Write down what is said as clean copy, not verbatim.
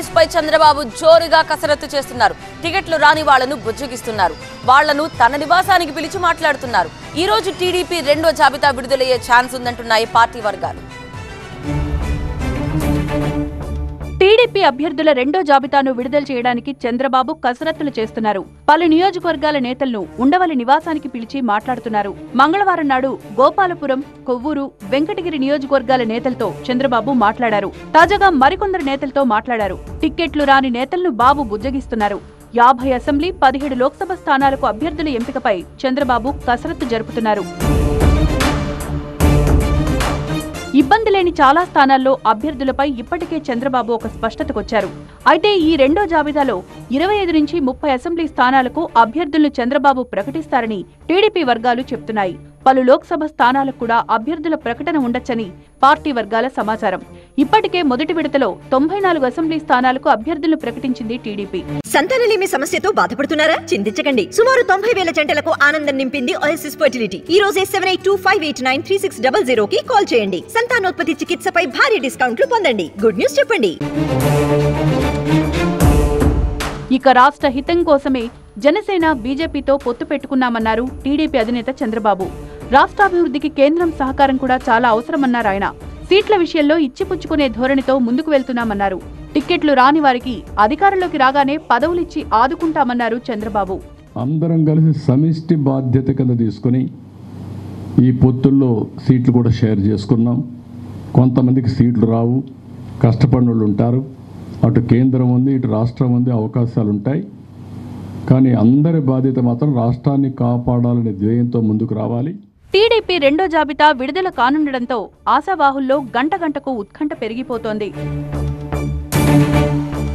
Race పై చంద్రబాబు జోరుగా కసరత్తు చేస్తున్నారు. టికెట్లు రాని వాళ్లను బుజ్జగిస్తున్నారు. వాళ్లను తన నివాసానికి పిలిచి మాట్లాడుతున్నారు. ఈ రోజు టీడీపీ రెండో జాబితా విడుదలయ్యే ఛాన్స్ ఉందంటున్నాయి పార్టీ వర్గాలు. టీడీపీ అభ్యర్థుల రెండో జాబితాను విడుదల చేయడానికి చంద్రబాబు కసరత్తులు చేస్తున్నారు. పలు నియోజకవర్గాల నేతలను ఉండవల్లి నివాసానికి పిలిచి మాట్లాడుతున్నారు. మంగళవారం నాడు గోపాలపురం, కొవ్వూరు, వెంకటగిరి నియోజకవర్గాల నేతలతో చంద్రబాబు మాట్లాడారు. తాజాగా మరికొందరు నేతలతో మాట్లాడారు. టిక్కెట్లు రాని నేతలను బాబు బుజ్జగిస్తున్నారు. 50 అసెంబ్లీ, 17 లోక్సభ స్థానాలకు అభ్యర్థుల ఎంపికపై చంద్రబాబు కసరత్తు జరుపుతున్నారు. ఇబ్బంది లేని చాలా స్థానాల్లో అభ్యర్థులపై ఇప్పటికే చంద్రబాబు ఒక స్పష్టతకొచ్చారు. అయితే ఈ రెండో జాబితాలో 25 నుంచి 30 అసెంబ్లీ స్థానాలకు అభ్యర్థులను చంద్రబాబు ప్రకటిస్తారని టీడీపీ వర్గాలు చెబుతున్నాయి. పలు లోక్సభ స్థానాలకు కూడా అభ్యర్థుల ప్రకటన ఉండొచ్చని పార్టీ వర్గాల సమాచారం. ఇప్పటికే మొదటి విడతలో 94 అసెంబ్లీ స్థానాలకు అభ్యర్థులను ప్రకటించింది టీడీపీ. సంతానలేమి సమస్యతో బాధపడుతున్నారా? చింతించకండి. సుమారు 90,000 జంటలకు ఆనందం నింపింది ఓఎస్ఎస్ ఫర్టిలిటీ. ఈ రోజే 7825893600 కి కాల్ చేయండి. సంతానోత్పత్తి చికిత్సపై భారీ డిస్కౌంట్లు పొందండి. గుడ్ న్యూస్ చెప్పండి. ఇక రాష్ట్ర హితం కోసమే జనసేన, బీజేపీతో పొత్తు పెట్టుకున్నామన్నారు టీడీపీ అధినేత చంద్రబాబు. రాష్ట్రాభివృద్ధికి కేంద్రం సహకారం కూడా చాలా అవసరమన్నారు ఆయన. సీట్ల విషయంలో ఇచ్చిపుచ్చుకునే ధోరణితో ముందుకు వెళ్తున్నామన్నారు. టిక్కెట్లు రాని వారికి అధికారంలోకి రాగానే పదవులిచ్చి ఆదుకుంటామన్నారు చంద్రబాబు. అందరం కలిసి సమిష్టి బాధ్యత కింద తీసుకుని ఈ పొత్తుల్లో సీట్లు కూడా షేర్ చేసుకున్నాం. కొంతమందికి సీట్లు రావు, కష్టపడిన వాళ్ళు ఉంటారు. అటు కేంద్రం ఉంది, ఇటు రాష్ట్రం ఉంది, అవకాశాలు ఉంటాయి. కానీ అందరి బాధ్యత మాత్రం రాష్ట్రాన్ని కాపాడాలనే ధ్యేయంతో ముందుకు రావాలి. టీడీపీ రెండో జాబితా విడుదల కానుండడంతో ఆశావాహుల్లో గంట గంటకు ఉత్కంఠ పెరిగిపోతోంది.